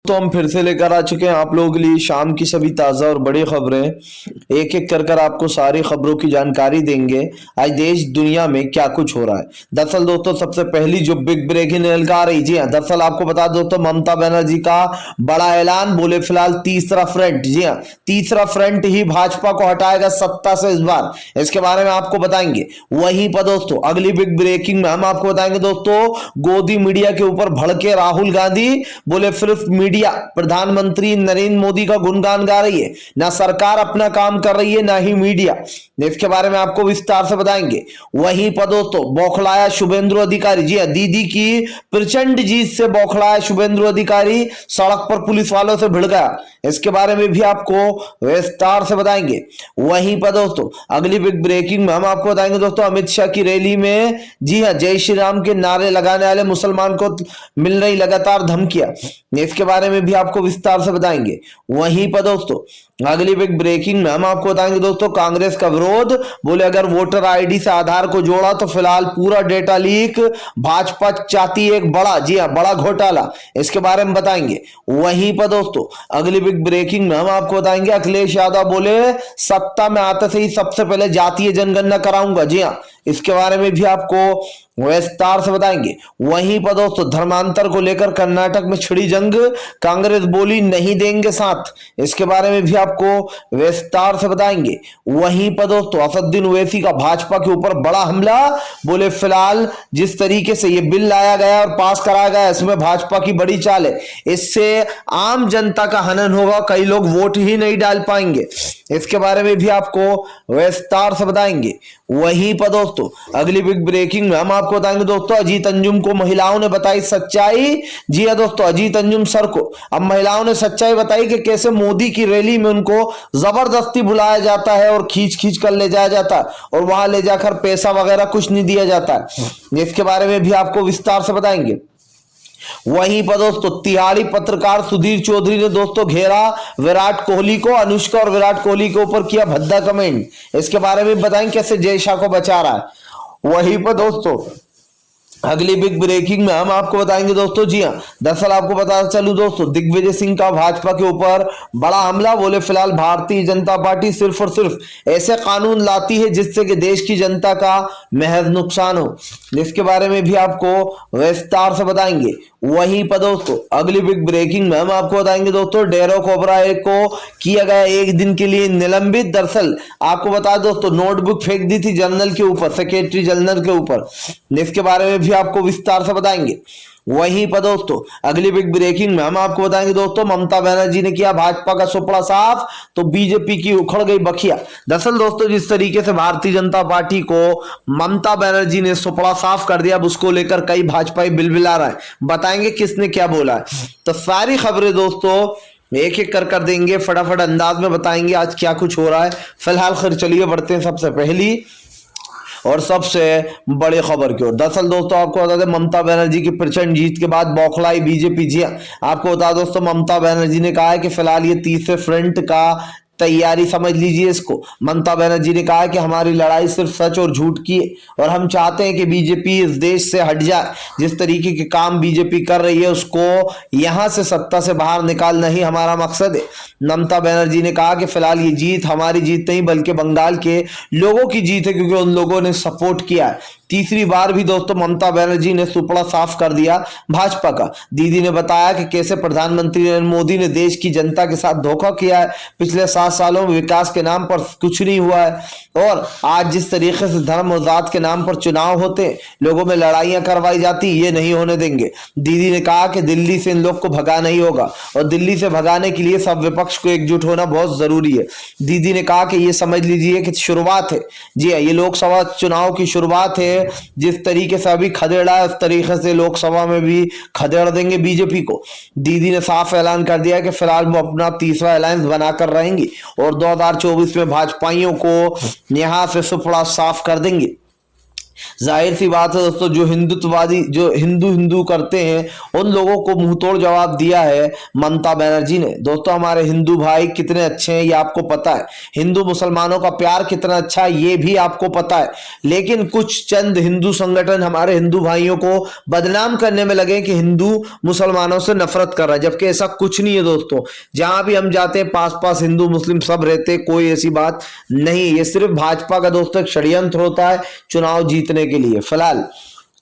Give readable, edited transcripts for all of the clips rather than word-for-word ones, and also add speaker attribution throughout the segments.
Speaker 1: तो हम फिर से लेकर आ चुके हैं आप लोगों के लिए शाम की सभी ताज़ा और बड़ी खबरें। एक एक कर आपको सारी खबरों की जानकारी देंगे आज देश दुनिया में क्या कुछ हो रहा है। दरअसल दोस्तों सबसे पहली जो बिग ब्रेकिंग निकल आ रही, जी हाँ, दरअसल आपको बता दो दोस्तों ममता बनर्जी का बड़ा ऐलान, बोले फिलहाल तीसरा फ्रंट, जी हाँ, तीसरा फ्रंट ही भाजपा को हटाएगा सत्ता से इस बार। इसके बारे में आपको बताएंगे। वहीं पर दोस्तों अगली बिग ब्रेकिंग में हम आपको बताएंगे दोस्तों, गोदी मीडिया के ऊपर भड़के राहुल गांधी, बोले सिर्फ मीडिया प्रधानमंत्री नरेंद्र मोदी का गुणगान गा रही है, ना सरकार अपना काम कर रही है ना ही मीडिया। इसके बारे में आपको विस्तार से बताएंगे। वहीं पर दोस्तों बौखलाया शुभेंदु अधिकारी, जी हां, दीदी की प्रचंड जीत से बौखलाया शुभेंदु अधिकारी, सड़क पर पुलिस वालों से भिड़ गया। इसके बारे में भी आपको विस्तार से बताएंगे। वहीं पर दोस्तों अगली बिग ब्रेकिंग में हम आपको बताएंगे दोस्तों, अमित शाह की रैली में, जी हां, जय श्री राम के नारे लगाने वाले मुसलमान को मिल रही लगातार धमकियां। इसके बारे में भी आपको विस्तार से बताएंगे। वहीं पर दोस्तों अगली बिग ब्रेकिंग में हम आपको बताएंगे दोस्तों, कांग्रेस का विरोध, बोले अगर वोटर आईडी से आधार को जोड़ा तो फिलहाल पूरा डेटा लीक, भाजपा चाहती है एक बड़ा, जी हां, बड़ा घोटाला। इसके बारे में बताएंगे। वहीं पर दोस्तों अगली बिग ब्रेकिंग में हम आपको बताएंगे, अखिलेश यादव बोले सत्ता में आते से ही सबसे पहले जातीय जनगणना कराऊंगा, जी हां, इसके बारे में भी आपको विस्तार से बताएंगे। वहीं पर दोस्तों धर्मांतर को लेकर कर्नाटक में छिड़ी जंग, कांग्रेस बोली नहीं देंगे साथ, इसके बारे में भी आपको विस्तार से बताएंगे। वहीं पर दोस्तों असदुद्दीन ओवैसी का भाजपा के ऊपर बड़ा हमला, बोले फिलहाल जिस तरीके से ये बिल लाया गया और पास कराया गया इसमें भाजपा की बड़ी चाल है, इससे आम जनता का हनन होगा, कई लोग वोट ही नहीं डाल पाएंगे। इसके बारे में भी आपको विस्तार से बताएंगे। वहीं पर दोस्तों अगली बिग ब्रेकिंग में हम आपको बताएंगे दोस्तों, अजीत अंजुम को महिलाओं ने बताई सच्चाई। जी हां दोस्तों, अजीत अंजुम सर को अब महिलाओं ने सच्चाई बताई कि कैसे मोदी की रैली में उनको जबरदस्ती बुलाया जाता है और खींच खींच कर ले जाया जाता है और वहां ले जाकर पैसा वगैरह कुछ नहीं दिया जाता है। इसके बारे में भी आपको विस्तार से बताएंगे। वहीं पर दोस्तों तिहाड़ी पत्रकार सुधीर चौधरी ने दोस्तों घेरा विराट कोहली को, अनुष्का और विराट कोहली के ऊपर किया भद्दा कमेंट। इसके बारे में बताएंगे कैसे जय शाह को बचा रहा है। वहीं पर दोस्तों अगली बिग ब्रेकिंग में हम आपको बताएंगे दोस्तों, जी हां, दरअसल आपको पता चलू दोस्तों, दिग्विजय सिंह का भाजपा के ऊपर बड़ा हमला, बोले फिलहाल भारतीय जनता पार्टी सिर्फ और सिर्फ ऐसे कानून लाती है जिससे कि देश की जनता का महज नुकसान हो। इसके बारे में भी आपको विस्तार से बताएंगे। वहीं पर दोस्तों अगली बिग ब्रेकिंग में हम आपको बताएंगे दोस्तों, डेरेक ओब्राय को किया गया एक दिन के लिए निलंबित। दरअसल आपको बता दोस्तों नोटबुक फेंक दी थी जनरल के ऊपर, सेक्रेटरी जनरल के ऊपर। इसके बारे में भी आपको विस्तार से बताएंगे। वहीं पर दोस्तों अगली बिग ब्रेकिंग में हम आपको बताएंगे दोस्तों, ममता बनर्जी ने किया भाजपा का सुपड़ा साफ तो बीजेपी की उखड़ गई बखिया। दरअसल दोस्तों जिस तरीके से भारतीय जनता पार्टी को ममता बनर्जी ने सुपड़ा साफ कर दिया, अब उसको लेकर कई भाजपाई बिलबिला रहे हैं। बताएंगे किसने क्या बोला है, तो सारी खबरें दोस्तों एक एक कर देंगे, फटाफट अंदाज में बताएंगे आज क्या कुछ हो रहा है। फिलहाल खैर चलिए बढ़ते हैं सबसे पहली और सबसे बड़ी खबर की ओर। दरअसल दोस्तों आपको बता दें, ममता बनर्जी की प्रचंड जीत के बाद बौखलाई बीजेपी। जी आपको बता दोस्तों, ममता बनर्जी ने कहा है कि फिलहाल ये तीसरे फ्रंट का तैयारी समझ लीजिए इसको। ममता बनर्जी ने कहा है कि हमारी लड़ाई सिर्फ सच और झूठ की है और हम चाहते हैं कि बीजेपी इस देश से हट जाए। जिस तरीके के काम बीजेपी कर रही है उसको यहां से सत्ता से बाहर निकालना ही हमारा मकसद है। ममता बनर्जी ने कहा कि फिलहाल ये जीत हमारी जीत नहीं बल्कि बंगाल के लोगों की जीत है, क्योंकि उन लोगों ने सपोर्ट किया है। तीसरी बार भी दोस्तों ममता बनर्जी ने सुपड़ा साफ कर दिया भाजपा का। दीदी ने बताया कि कैसे प्रधानमंत्री नरेंद्र मोदी ने देश की जनता के साथ धोखा किया है, पिछले 7 सालों में विकास के नाम पर कुछ नहीं हुआ है और आज जिस तरीके से धर्म और जात के नाम पर चुनाव होते, लोगों में लड़ाइयां करवाई जाती, ये नहीं होने देंगे। दीदी ने कहा कि दिल्ली से इन लोग को भगाना ही होगा और दिल्ली से भगाने के लिए सब विपक्ष को एकजुट होना बहुत जरूरी है। दीदी ने कहा कि ये समझ लीजिए कि शुरुआत है, जी ये लोकसभा चुनाव की शुरुआत है। जिस तरीके से अभी खदेड़ा है उस तरीके से लोकसभा में भी खदेड़ देंगे बीजेपी को। दीदी ने साफ ऐलान कर दिया कि फिलहाल वो अपना तीसरा अलायंस बनाकर रहेंगी और 2024 में भाजपाइयों को यहां से सुपड़ा साफ कर देंगे। जाहिर सी बात है दोस्तों, जो हिंदुत्ववादी, जो हिंदू करते हैं, उन लोगों को मुंहतोड़ जवाब दिया है ममता बनर्जी ने। दोस्तों हमारे हिंदू भाई कितने अच्छे हैं ये आपको पता है, हिंदू मुसलमानों का प्यार कितना अच्छा है ये भी आपको पता है, लेकिन कुछ चंद हिंदू संगठन हमारे हिंदू भाइयों को बदनाम करने में लगे कि हिंदू मुसलमानों से नफरत कर रहा है, जबकि ऐसा कुछ नहीं है दोस्तों। जहां भी हम जाते हैं पास पास हिंदू मुस्लिम सब रहते, कोई ऐसी बात नहीं। ये सिर्फ भाजपा का दोस्तों एक षड्यंत्र होता है चुनाव जीतने के लिए। फिलहाल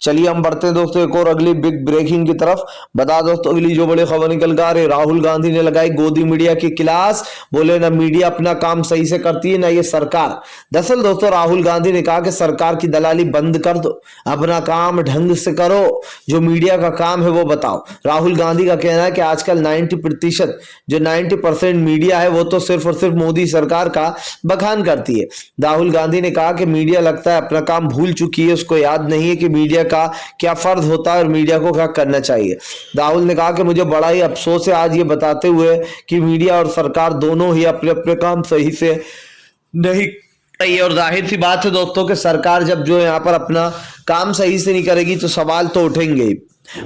Speaker 1: चलिए हम बढ़ते हैं दोस्तों एक और अगली बिग ब्रेकिंग की तरफ। बता दोस्तों अगली जो बड़ी खबर निकल कर आ रही, राहुल गांधी ने लगाई गोदी मीडिया की क्लास, बोले ना मीडिया अपना काम सही से करती है ना ये सरकार। दरअसल दोस्तों राहुल गांधी ने कहा कि सरकार की दलाली बंद कर दो, अपना काम ढंग से करो, जो मीडिया का काम है वो बताओ। राहुल गांधी का कहना है कि आजकल 90% जो 90% मीडिया है वो तो सिर्फ और सिर्फ मोदी सरकार का बखान करती है। राहुल गांधी ने कहा कि मीडिया लगता है अपना काम भूल चुकी है, उसको याद नहीं है कि मीडिया का क्या फर्ज होता है और मीडिया को क्या करना चाहिए। राहुल ने कहा कि मुझे बड़ा ही अफसोस है आज ये बताते हुए कि मीडिया और सरकार दोनों ही अपने अपने काम सही से नहीं है, और जाहिर सी बात है दोस्तों कि सरकार जब जो यहाँ पर अपना काम सही से नहीं करेगी तो सवाल तो उठेंगे ही।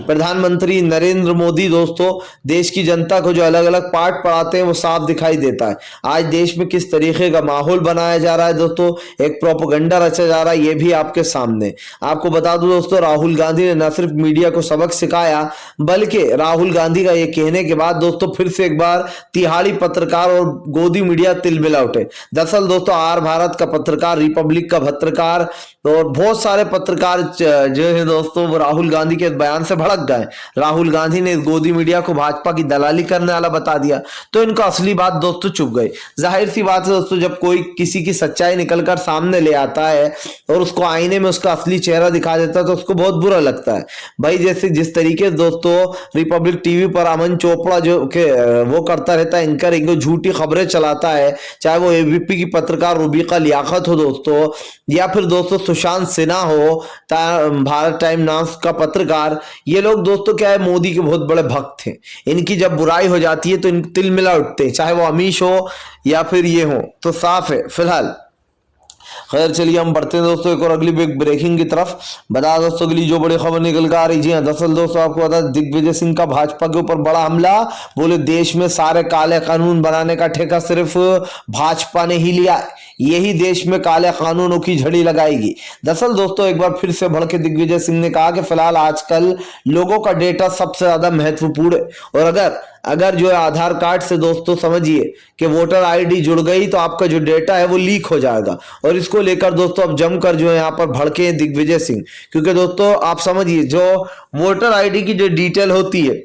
Speaker 1: प्रधानमंत्री नरेंद्र मोदी दोस्तों देश की जनता को जो अलग अलग पाठ पढ़ाते हैं वो साफ दिखाई देता है। आज देश में किस तरीके का माहौल बनाया जा रहा है दोस्तों, एक प्रोपेगेंडा रचा जा रहा है, ये भी आपके सामने। आपको बता दूं दोस्तों राहुल गांधी ने न सिर्फ मीडिया को सबक सिखाया, बल्कि राहुल गांधी का ये कहने के बाद दोस्तों फिर से एक बार तिहाड़ी पत्रकार और गोदी मीडिया तिलमिला उठे। दरअसल दोस्तों आर भारत का पत्रकार, रिपब्लिक का पत्रकार और बहुत सारे पत्रकार जो है दोस्तों वो राहुल गांधी के बयान से भड़क गए। राहुल गांधी ने गोदी मीडिया को भाजपा की दलाली करने वाला बता दिया तो इनको असली बात दोस्तों चुप गई। जाहिर सी बात है दोस्तों जब कोई किसी की सच्चाई निकलकर सामने ले आता है और उसको आईने में उसका असली चेहरा दिखा देता है तो उसको बहुत बुरा लगता है। भाई जैसे जिस तरीके से दोस्तों रिपब्लिक टीवी पर अमन चोपड़ा जो के वो करता रहता है एंकरिंग, झूठी खबरें चलाता है, चाहे वो एबीपी की पत्रकार रुबीका लियाकत हो दोस्तों, या फिर दोस्तों सुशांत सिन्हा हो भारत टाइम नाम का पत्रकार, ये लोग दोस्तों क्या है मोदी के बहुत बड़े भक्त हैं। इनकी जब बुराई हो जाती है तो इन तिलमिला उठते हैं, चाहे वो अमीश हो या फिर ये हो, तो साफ है। फिलहाल खैर चलिए हम बढ़ते हैं दोस्तों एक और अगली बिग ब्रेकिंग की तरफ। बता दोस्तों अगली जो बड़ी खबर निकल कर आ रही, जी हाँ दरअसल दोस्तों आपको बता दिग्विजय सिंह का भाजपा के ऊपर बड़ा हमला, बोले देश में सारे काले कानून बनाने का ठेका सिर्फ भाजपा ने ही लिया, यही देश में काले कानूनों की झड़ी लगाएगी। दरअसल दोस्तों एक बार फिर से भड़के दिग्विजय सिंह ने कहा कि फिलहाल आजकल लोगों का डेटा सबसे ज्यादा महत्वपूर्ण है, और अगर जो है आधार कार्ड से दोस्तों समझिए कि वोटर आईडी जुड़ गई तो आपका जो डेटा है वो लीक हो जाएगा। और इसको लेकर दोस्तों अब जमकर जो है यहाँ पर भड़के हैं दिग्विजय सिंह, क्योंकि दोस्तों आप समझिए जो वोटर आईडी की जो डिटेल होती है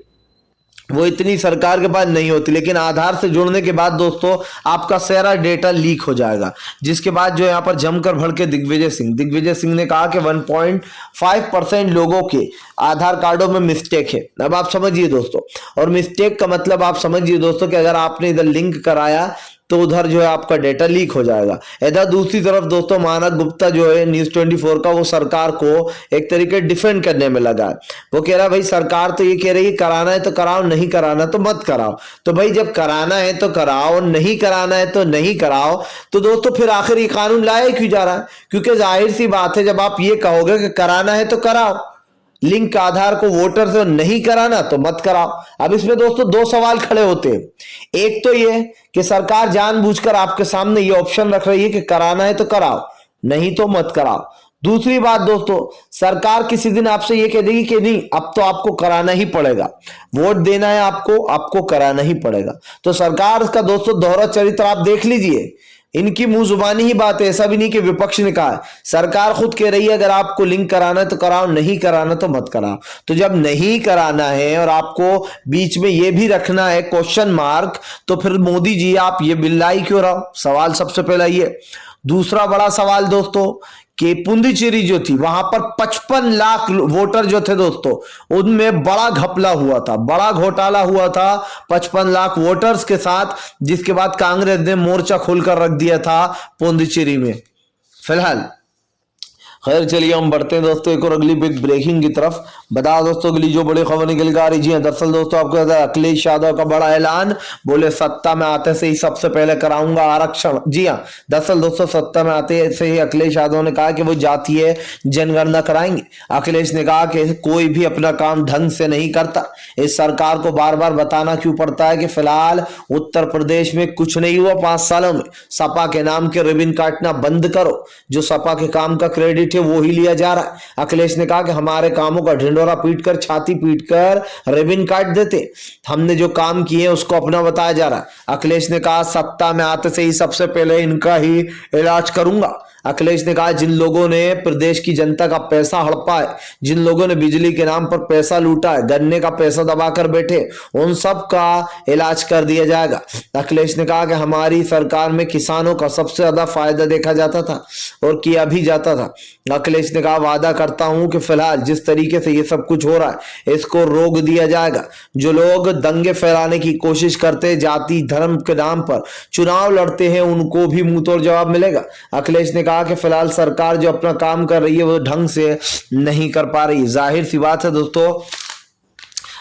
Speaker 1: वो इतनी सरकार के पास नहीं होती, लेकिन आधार से जुड़ने के बाद दोस्तों आपका सारा डेटा लीक हो जाएगा। जिसके बाद जो यहाँ पर जमकर भड़के दिग्विजय सिंह ने कहा कि 1.5% लोगों के आधार कार्डों में मिस्टेक है। अब आप समझिए दोस्तों, और मिस्टेक का मतलब आप समझिए दोस्तों कि अगर आपने इधर लिंक कराया तो उधर जो है आपका डेटा लीक हो जाएगा। इधर दूसरी तरफ दोस्तों मानक गुप्ता जो है न्यूज 24 का, वो सरकार को एक तरीके डिफेंड करने में लगा है। वो कह रहा है भाई सरकार तो ये कह रही है कराना है तो कराओ, नहीं कराना तो मत कराओ। तो भाई जब कराना है तो कराओ, नहीं कराना है तो नहीं कराओ, तो दोस्तों फिर आखिर ये कानून लाया क्यों जा रहा है? क्योंकि जाहिर सी बात है जब आप ये कहोगे कि कराना है तो कराओ, लिंक आधार को वोटर से नहीं कराना तो मत कराओ। अब इसमें दोस्तों दो सवाल खड़े होते हैं। एक तो ये कि सरकार जानबूझकर आपके सामने ये ऑप्शन रख रही है कि कराना है तो कराओ, नहीं तो मत कराओ। दूसरी बात दोस्तों, सरकार किसी दिन आपसे ये कह देगी कि नहीं अब तो आपको कराना ही पड़ेगा, वोट देना है आपको कराना ही पड़ेगा। तो सरकार का दोस्तों दोहरा चरित्र आप देख लीजिए, इनकी मुंह जुबानी ही बात है, ऐसा भी नहीं कि विपक्ष ने कहा है। सरकार खुद कह रही है अगर आपको लिंक कराना है तो कराओ, नहीं कराना तो मत कराओ। तो जब नहीं कराना है और आपको बीच में ये भी रखना है क्वेश्चन मार्क, तो फिर मोदी जी आप ये बिल लाई क्यों रहो? सवाल सबसे पहला ये। दूसरा बड़ा सवाल दोस्तों कि पुंडुचेरी जो थी वहां पर 55 लाख वोटर जो थे दोस्तों, उनमें बड़ा घपला हुआ था, बड़ा घोटाला हुआ था 55 लाख वोटर्स के साथ, जिसके बाद कांग्रेस ने मोर्चा खोलकर रख दिया था पुंडुचेरी में। फिलहाल खैर चलिए हम बढ़ते हैं दोस्तों एक और अगली बिग ब्रेकिंग की तरफ। बता दोस्तों अगली जो बड़ी खबर निकल के आ रही, जी हाँ, दरअसल दोस्तों आपको पता है अखिलेश यादव का बड़ा ऐलान, बोले सत्ता में आते से ही सबसे पहले कराऊंगा आरक्षण। जी हाँ, दरअसल दोस्तों सत्ता में आते से ही अखिलेश यादव ने कहा कि वो जातीय जनगणना कराएंगे। अखिलेश ने कहा कि कोई भी अपना काम ढंग से नहीं करता, इस सरकार को बार बार बताना क्यों पड़ता है कि फिलहाल उत्तर प्रदेश में कुछ नहीं हुआ 5 सालों में। सपा के नाम के रिबन काटना बंद करो, जो सपा के काम का क्रेडिट है वो ही लिया जा रहा है। अखिलेश ने कहा कि हमारे कामों का ढिंडोरा पीटकर, छाती पीटकर रिबन काट देते, हमने जो काम किए उसको अपना बताया जा रहा है। अखिलेश ने कहा सत्ता में आते से ही सबसे पहले इनका ही इलाज करूंगा। अखिलेश ने कहा जिन लोगों ने प्रदेश की जनता का पैसा हड़पा है, जिन लोगों ने बिजली के नाम पर पैसा लूटा है, गन्ने का पैसा दबाकर बैठे, उन सब का इलाज कर दिया जाएगा। अखिलेश ने कहा कि हमारी सरकार में किसानों का सबसे ज्यादा फायदा देखा जाता था और किया भी जाता था। अखिलेश ने कहा वादा करता हूं कि फिलहाल जिस तरीके से ये सब कुछ हो रहा है इसको रोक दिया जाएगा। जो लोग दंगे फैलाने की कोशिश करते, जाति धर्म के नाम पर चुनाव लड़ते हैं, उनको भी मुंह तोड़ जवाब मिलेगा। अखिलेश ने कहा कि फिलहाल सरकार जो अपना काम कर रही है वो ढंग से नहीं कर पा रही। जाहिर सी बात है दोस्तों,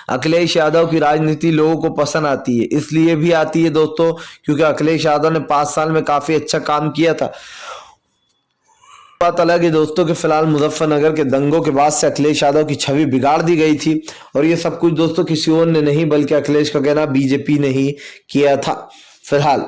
Speaker 1: अखिलेश यादव की राजनीति लोगों को पसंद आती है, इसलिए भी आती है दोस्तों क्योंकि अखिलेश यादव ने 5 साल में काफी अच्छा काम किया था। बात अलग है दोस्तों कि फिलहाल मुजफ्फरनगर के दंगों के बाद से अखिलेश यादव की छवि बिगाड़ दी गई थी और ये सब कुछ दोस्तों किसी और ने नहीं बल्कि अखिलेश का कहना बीजेपी ने ही किया था। फिलहाल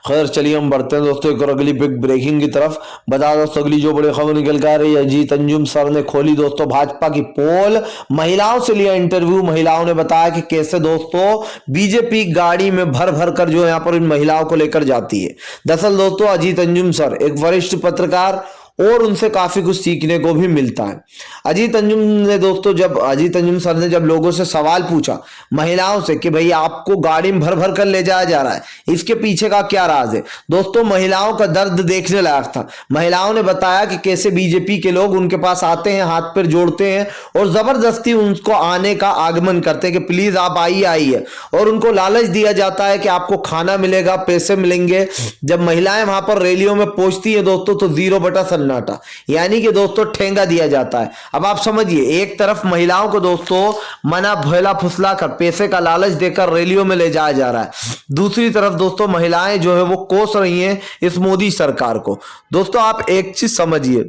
Speaker 1: खैर चलिए हम बढ़ते हैं दोस्तों एक और अगली बिग ब्रेकिंग की तरफ। बता दोस्तों अगली जो बड़ी खबर निकल कर आ रही है, अजीत अंजुम सर ने खोली दोस्तों भाजपा की पोल, महिलाओं से लिया इंटरव्यू। महिलाओं ने बताया कि कैसे दोस्तों बीजेपी गाड़ी में भर भर कर जो यहाँ पर इन महिलाओं को लेकर जाती है। दरअसल दोस्तों अजीत अंजुम सर एक वरिष्ठ पत्रकार और उनसे काफी कुछ सीखने को भी मिलता है। अजीत अंजुम सर ने जब लोगों से सवाल पूछा महिलाओं से कि भाई आपको गाड़ी में भर भर कर ले जाया जा रहा है, इसके पीछे का क्या राज है, दोस्तों महिलाओं का दर्द देखने लायक था। महिलाओं ने बताया कि कैसे बीजेपी के लोग उनके पास आते हैं, हाथ पैर जोड़ते हैं और जबरदस्ती उनको आने का आगमन करते हैं कि प्लीज आप आइए, और उनको लालच दिया जाता है कि आपको खाना मिलेगा, पैसे मिलेंगे। जब महिलाएं वहां पर रैलियों में पहुंचती है दोस्तों तो 0/7 नाटा, यानी कि दोस्तों ठेंगा दिया जाता है। अब आप समझिए, एक तरफ महिलाओं को दोस्तों मना भैला फुसला कर पैसे का लालच देकर रैलियों में ले जाया जा रहा है, दूसरी तरफ दोस्तों महिलाएं जो है वो कोस रही हैं इस मोदी सरकार को। दोस्तों आप एक चीज समझिए,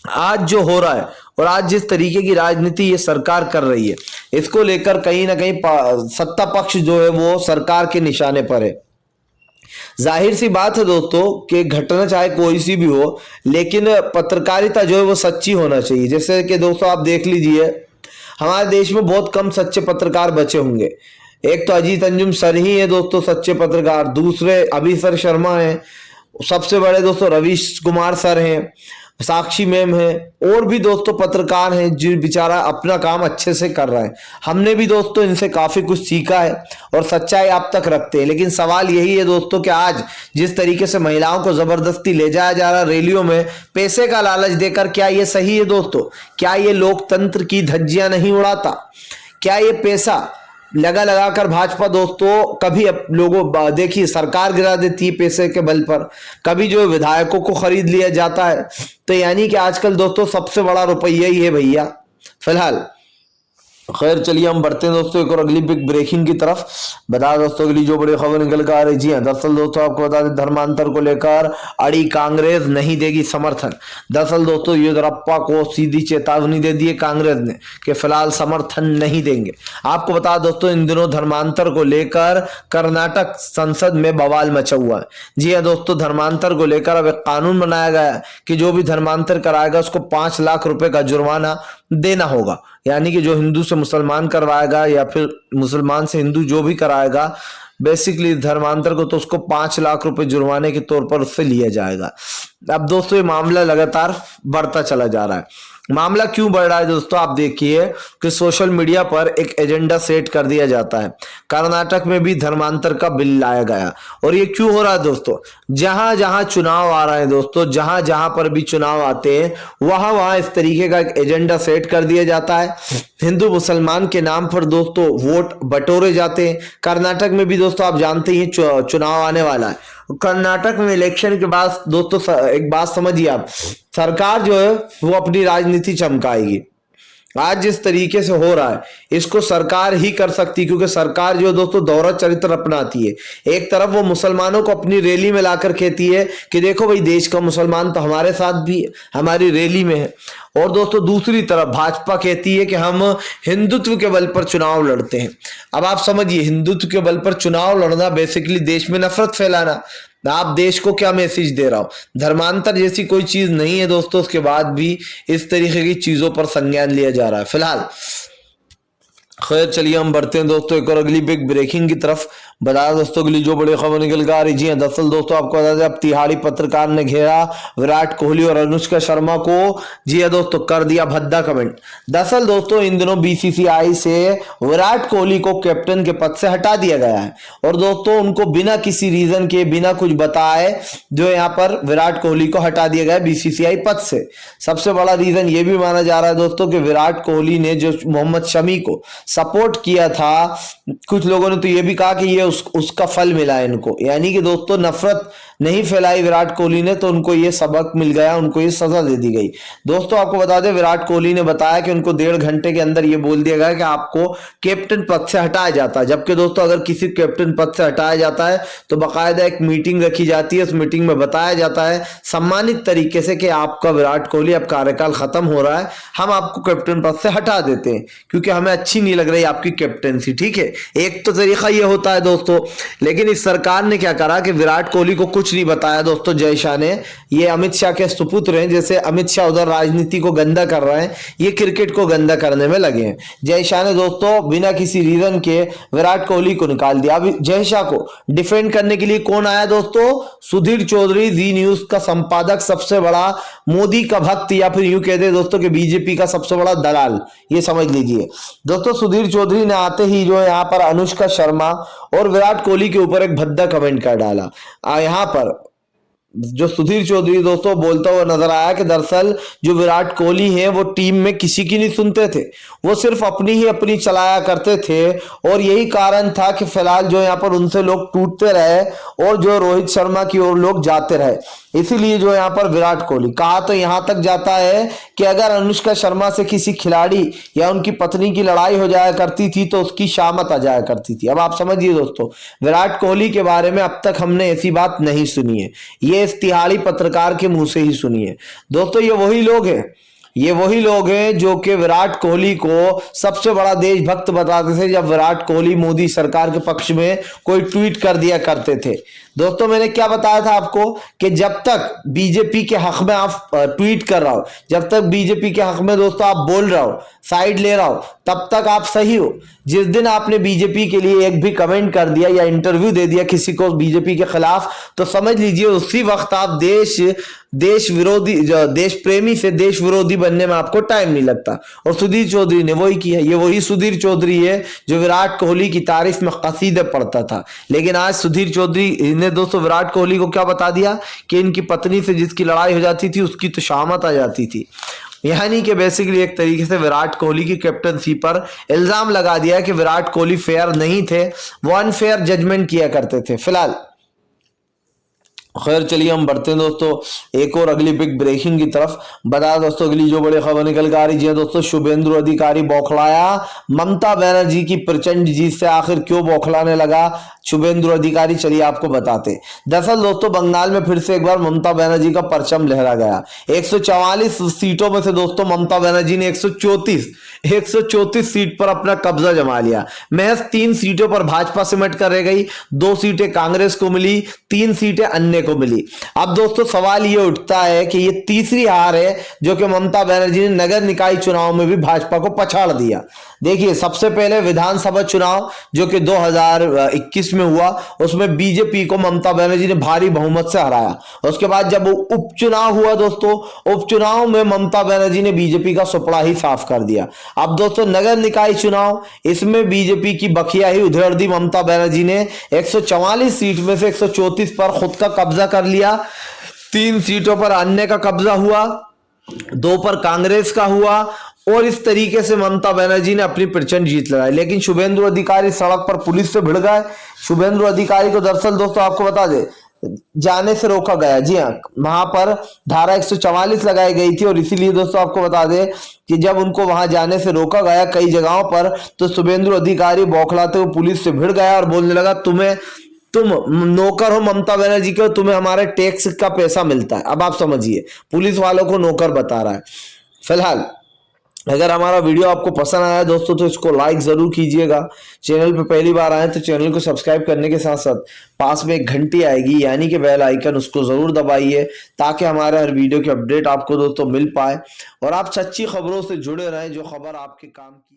Speaker 1: आज जो हो रहा है और आज जिस तरीके की राजनीति ये सरकार कर रही है, इसको लेकर कहीं ना कहीं सत्ता पक्ष जो है वो सरकार के निशाने पर है। जाहिर सी बात है दोस्तों कि घटना चाहे कोई सी भी हो, लेकिन पत्रकारिता जो है वो सच्ची होना चाहिए। जैसे कि दोस्तों आप देख लीजिए, हमारे देश में बहुत कम सच्चे पत्रकार बचे होंगे। एक तो अजीत अंजुम सर ही है दोस्तों सच्चे पत्रकार, दूसरे अभिसर शर्मा हैं, सबसे बड़े दोस्तों रवीश कुमार सर हैं, साक्षी मैम है, और भी दोस्तों पत्रकार हैं जो बेचारा अपना काम अच्छे से कर रहे हैं। हमने भी दोस्तों इनसे काफी कुछ सीखा है और सच्चाई आप तक रखते हैं। लेकिन सवाल यही है दोस्तों कि आज जिस तरीके से महिलाओं को जबरदस्ती ले जाया जा रहा है रैलियों में पैसे का लालच देकर, क्या ये सही है दोस्तों? क्या ये लोकतंत्र की धज्जियां नहीं उड़ाता? क्या ये पैसा लगा कर भाजपा दोस्तों कभी लोगों देखिए सरकार गिरा देती है पैसे के बल पर, कभी जो विधायकों को खरीद लिया जाता है। तो यानी कि आजकल दोस्तों सबसे बड़ा रुपया ही है भैया। फिलहाल खैर चलिए हम बढ़ते हैं दोस्तों एक और अगली बिग ब्रेकिंग की तरफ। बता दोस्तों अगली जो बड़ी खबर निकल कर आ रही, जी हाँ, दरअसल दोस्तों आपको बता दें धर्मांतर को लेकर अड़ी कांग्रेस नहीं देगी समर्थन। दरअसल दोस्तों येदियुरप्पा को सीधी चेतावनी दे दी है कांग्रेस ने कि फिलहाल समर्थन नहीं देंगे। आपको बता दोस्तों इन दिनों धर्मांतर को लेकर कर्नाटक संसद में बवाल मचा हुआ है। जी हाँ दोस्तों, धर्मांतर को लेकर अब एक कानून बनाया गया है कि जो भी धर्मांतर कराएगा उसको 5 लाख रुपए का जुर्माना देना होगा। यानी कि जो हिंदू से मुसलमान करवाएगा या फिर मुसलमान से हिंदू जो भी कराएगा बेसिकली धर्मांतर को, तो उसको 5 लाख रुपए जुर्माने के तौर पर उससे लिया जाएगा। अब दोस्तों ये मामला लगातार बढ़ता चला जा रहा है। मामला क्यों बढ़ रहा है दोस्तों? आप देखिए कि सोशल मीडिया पर एक एजेंडा सेट कर दिया जाता है। कर्नाटक में भी धर्मांतर का बिल लाया गया, और ये क्यों हो रहा है दोस्तों? जहां जहां चुनाव आ रहे हैं दोस्तों, जहां जहां पर भी चुनाव आते हैं वहां वहां इस तरीके का एक एजेंडा सेट कर दिया जाता है। हिंदू मुसलमान के नाम पर दोस्तों वोट बटोरे जाते हैं। कर्नाटक में भी दोस्तों आप जानते ही चुनाव आने वाला है। कर्नाटक में इलेक्शन के बाद दोस्तों एक बात समझिए आप, सरकार जो है वो अपनी राजनीति चमकाएगी। आज जिस तरीके से हो रहा है इसको सरकार ही कर सकती, क्योंकि सरकार जो दोस्तों दोहरा चरित्र अपनाती है। एक तरफ वो मुसलमानों को अपनी रैली में लाकर कहती है कि देखो भाई देश का मुसलमान तो हमारे साथ भी है, हमारी रैली में है, और दोस्तों दूसरी तरफ भाजपा कहती है कि हम हिंदुत्व के बल पर चुनाव लड़ते हैं। अब आप समझिए, हिंदुत्व के बल पर चुनाव लड़ना बेसिकली देश में नफरत फैलाना। आप देश को क्या मैसेज दे रहा हो? धर्मांतर जैसी कोई चीज नहीं है दोस्तों, उसके बाद भी इस तरीके की चीजों पर संज्ञान लिया जा रहा है। फिलहाल खैर चलिए हम बढ़ते हैं दोस्तों एक और अगली बिग ब्रेकिंग की तरफ। बता दोस्तों अगली जो बड़ी खबर निकल कर आ रही, जी हाँ, दरअसल दोस्तों आपको बता दें अब तिहाड़ी पत्रकार ने घेरा विराट कोहली और अनुष्का शर्मा को। जी हाँ दोस्तों, कर दिया भद्दा कमेंट। दरअसल दोस्तों इन दिनों बीसीसीआई से विराट कोहली को कैप्टन के पद से हटा दिया गया है, और दोस्तों उनको बिना किसी रीजन के, बिना कुछ बताए जो यहाँ पर विराट कोहली को हटा दिया गया बीसीसीआई पद से। सबसे बड़ा रीजन ये भी माना जा रहा है दोस्तों कि विराट कोहली ने जो मोहम्मद शमी को सपोर्ट किया था, कुछ लोगों ने तो ये भी कहा कि ये उसका फल मिला इनको, यानी कि दोस्तों नफरत नहीं फैलाई विराट कोहली ने तो उनको ये सबक मिल गया, उनको ये सजा दे दी गई। दोस्तों आपको बता दें विराट कोहली ने बताया कि उनको 1.5 घंटे के अंदर ये बोल दिया गया कि आपको कैप्टन पद से हटाया जाता है। जबकि दोस्तों अगर किसी कैप्टन पद से हटाया जाता है तो बाकायदा एक मीटिंग रखी जाती है, उस मीटिंग में बताया जाता है सम्मानित तरीके से कि आपका विराट कोहली अब कार्यकाल खत्म हो रहा है, हम आपको कैप्टन पद से हटा देते हैं क्योंकि हमें अच्छी नहीं लग रही आपकी कैप्टनसी। ठीक है, एक तो तरीका ये होता है दोस्तों। लेकिन इस सरकार ने क्या करा कि विराट कोहली को कुछ नहीं बताया दोस्तों। जय शाह ने, ये अमित शाह के सुपुत्र हैं, जैसे अमित शाह उधर राजनीति को गंदा कर रहे हैं, ये क्रिकेट को गंदा करने में लगे हैं। जय शाह ने दोस्तों बिना किसी रीजन के विराट कोहली को निकाल दिया। अब जय शाह को डिफेंड करने के लिए कौन आया दोस्तों? सुधीर चौधरी, जी न्यूज का संपादक, सबसे बड़ा मोदी का भक्त, या फिर यूं कह दे दोस्तों कि बीजेपी का सबसे बड़ा दलाल, ये समझ लीजिए दोस्तों। सुधीर चौधरी ने आते ही जो है यहाँ पर अनुष्का शर्मा और विराट कोहली के ऊपर एक भद्दा कमेंट कर डाला। यहाँ पर जो सुधीर चौधरी दोस्तों बोलता हुआ नजर आया कि दरअसल जो विराट कोहली हैं वो टीम में किसी की नहीं सुनते थे, वो सिर्फ अपनी ही अपनी चलाया करते थे, और यही कारण था कि फिलहाल जो यहाँ पर उनसे लोग टूटते रहे और जो रोहित शर्मा की ओर लोग जाते रहे। इसीलिए जो यहाँ पर विराट कोहली, कहा तो यहां तक जाता है कि अगर अनुष्का शर्मा से किसी खिलाड़ी या उनकी पत्नी की लड़ाई हो जाया करती थी तो उसकी शामत आ जाया करती थी। अब आप समझिए दोस्तों, विराट कोहली के बारे में अब तक हमने ऐसी बात नहीं सुनी है, ये इस तिहाड़ी पत्रकार के मुंह से ही सुनी है दोस्तों। ये वही लोग हैं जो कि विराट कोहली को सबसे बड़ा देशभक्त बताते थे जब विराट कोहली मोदी सरकार के पक्ष में कोई ट्वीट कर दिया करते थे। दोस्तों मैंने क्या बताया था आपको कि जब तक बीजेपी के हक में आप ट्वीट कर रहा हो, जब तक बीजेपी के हक में दोस्तों आप बोल रहा हो, साइड ले रहा हो, तब तक आप सही हो। जिस दिन आपने बीजेपी के लिए एक भी कमेंट कर दिया या इंटरव्यू दे दिया किसी को बीजेपी के खिलाफ, तो समझ लीजिए उसी वक्त आप देश विरोधी, देश प्रेमी से देश विरोधी बनने में आपको टाइम नहीं लगता। और सुधीर चौधरी ने वही किया। ये वही सुधीर चौधरी है जो विराट कोहली की तारीफ में कसीदे पढ़ता था। लेकिन आज सुधीर चौधरी ने दोस्तों विराट कोहली को क्या बता दिया कि इनकी पत्नी से जिसकी लड़ाई हो जाती थी उसकी तो शामत आ जाती थी। यानी कि बेसिकली एक तरीके से विराट कोहली की कैप्टनसी पर इल्जाम लगा दिया कि विराट कोहली फेयर नहीं थे, वो अनफेयर जजमेंट किया करते थे। फिलहाल खैर चलिए हम बढ़ते हैं दोस्तों एक और अगली बिग ब्रेकिंग की तरफ। बता दोस्तों अगली जो बड़ी खबर निकल कर आ रही है दोस्तों, शुभेंदु अधिकारी बौखलाया, ममता बनर्जी की प्रचंड जीत से आखिर क्यों बौखलाने लगा शुभेंदु अधिकारी, चलिए आपको बताते। दरअसल दोस्तों बंगाल में फिर से एक बार ममता बनर्जी का परचम लहरा गया। 144 सीटों में से दोस्तों ममता बनर्जी ने 134 सीट पर अपना कब्जा जमा लिया। महज 3 सीटों पर भाजपा सिमट कर रह गई, 2 सीटें कांग्रेस को मिली, 3 सीटें अन्य को मिली। अब दोस्तों सवाल ये उठता है कि ये तीसरी हार है जो कि ममता बनर्जी ने नगर निकाय चुनाव में भी भाजपा को पछाड़ दिया। देखिए सबसे पहले विधानसभा चुनाव जो कि 2021 में हुआ, उसमें बीजेपी को ममता बनर्जी ने भारी बहुमत से हराया। उसके बाद जब उपचुनाव हुआ दोस्तों, उपचुनाव में ममता बनर्जी ने बीजेपी का सुपड़ा ही साफ कर दिया। अब दोस्तों नगर निकाय चुनाव, इसमें बीजेपी की बखिया ही उधेड़ दी ममता बनर्जी ने। 144 सीट में से 134 पर खुद का कब्जा कर लिया, 3 सीटों पर अन्य का कब्जा हुआ, 2 पर कांग्रेस का हुआ, और इस तरीके से ममता बनर्जी ने अपनी प्रचंड जीत लगाई। लेकिन शुभेंदु अधिकारी सड़क पर पुलिस से भिड़ गए। शुभेंदु अधिकारी को दरअसल दोस्तों आपको बता दे जाने से रोका गया। जी हाँ, वहां पर धारा 144 लगाई गई थी और इसीलिए दोस्तों आपको बता दें कि जब उनको वहां जाने से रोका गया कई जगहों पर, तो शुभेंदु अधिकारी बौखलाते हुए पुलिस से भिड़ गया और बोलने लगा, तुम नौकर हो ममता बनर्जी के, तुम्हें हमारे टैक्स का पैसा मिलता है। अब आप समझिए, पुलिस वालों को नौकर बता रहा है। फिलहाल अगर हमारा वीडियो आपको पसंद आया दोस्तों तो इसको लाइक जरूर कीजिएगा। चैनल पे पहली बार आए तो चैनल को सब्सक्राइब करने के साथ साथ पास में एक घंटी आएगी यानी कि बेल आइकन, उसको जरूर दबाइए ताकि हमारे हर वीडियो की अपडेट आपको दोस्तों मिल पाए और आप सच्ची खबरों से जुड़े रहें जो खबर आपके काम की है।